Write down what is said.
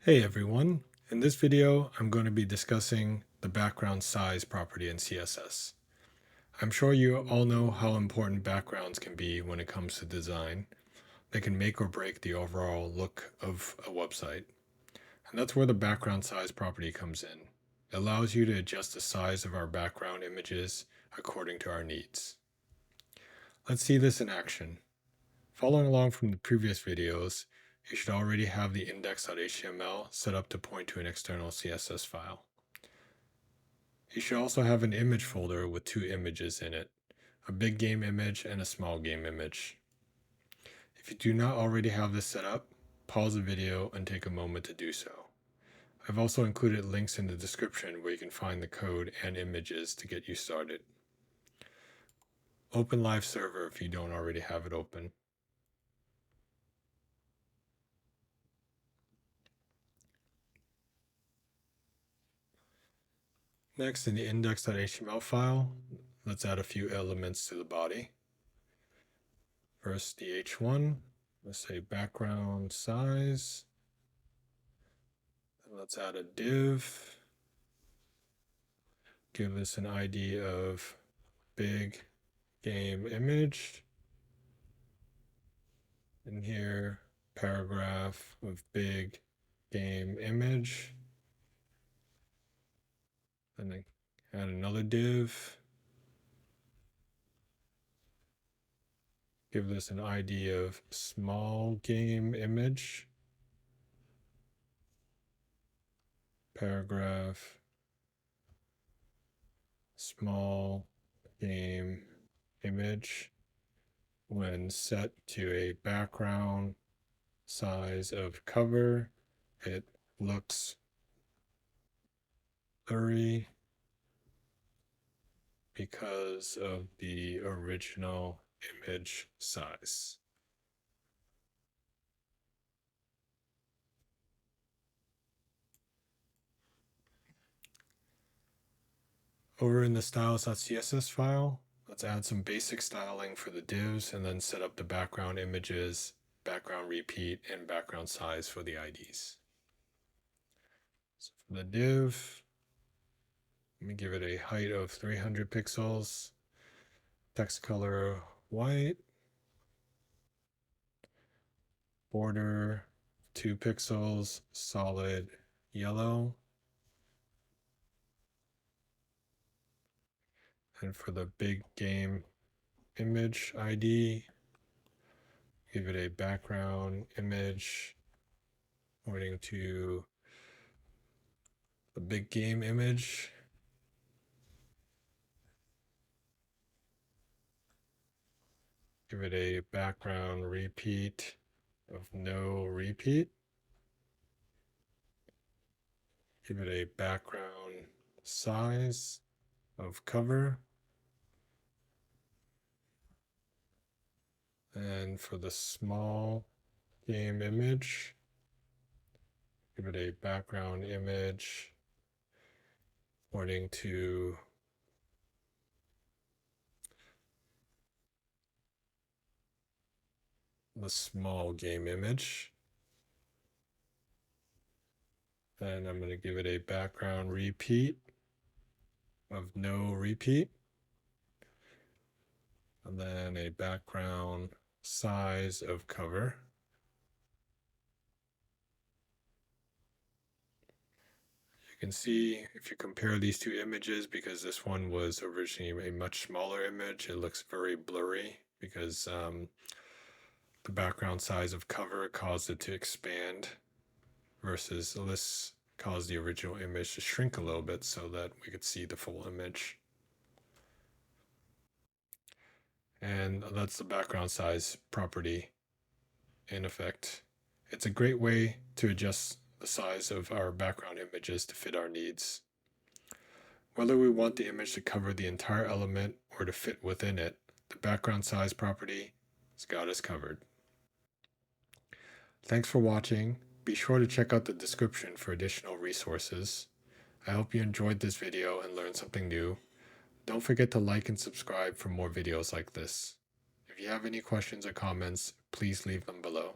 Hey everyone, in this video I'm going to be discussing the background size property in CSS. I'm sure you all know how important backgrounds can be when it comes to design. They can make or break the overall look of a website. And that's where the background size property comes in. It allows you to adjust the size of our background images according to our needs. Let's see this in action. Following along from the previous videos, you should already have the index.html set up to point to an external CSS file. You should also have an image folder with two images in it, a big game image and a small game image. If you do not already have this set up, pause the video and take a moment to do so. I've also included links in the description where you can find the code and images to get you started. Open Live Server if you don't already have it open. Next, in the index.html file, let's add a few elements to the body. First, the h1, let's say background size. Then let's add a div. Give this an ID of big game image. And here, paragraph of big game image. Then add another div. Give this an ID of small game image. Paragraph, small game image. When set to a background size of cover, it looks blurry because of the original image size. Over in the styles.css file, let's add some basic styling for the divs and then set up the background images, background repeat, and background size for the IDs. So for the div, let me give it a height of 300 pixels, text color white, border 2 pixels, solid yellow. And for the big game image ID, give it a background image pointing to the big game image. Give it a background repeat of no repeat. Give it a background size of cover. And for the small game image, give it a background image pointing to the small game image. And I'm going to give it a background repeat of no repeat. And then a background size of cover. You can see if you compare these two images, because this one was originally a much smaller image, it looks very blurry because the background size of cover caused it to expand, versus this caused the original image to shrink a little bit so that we could see the full image. And that's the background size property in effect. It's a great way to adjust the size of our background images to fit our needs. Whether we want the image to cover the entire element or to fit within it, the background size property has got us covered. Thanks for watching. Be sure to check out the description for additional resources. I hope you enjoyed this video and learned something new. Don't forget to like and subscribe for more videos like this. If you have any questions or comments, please leave them below.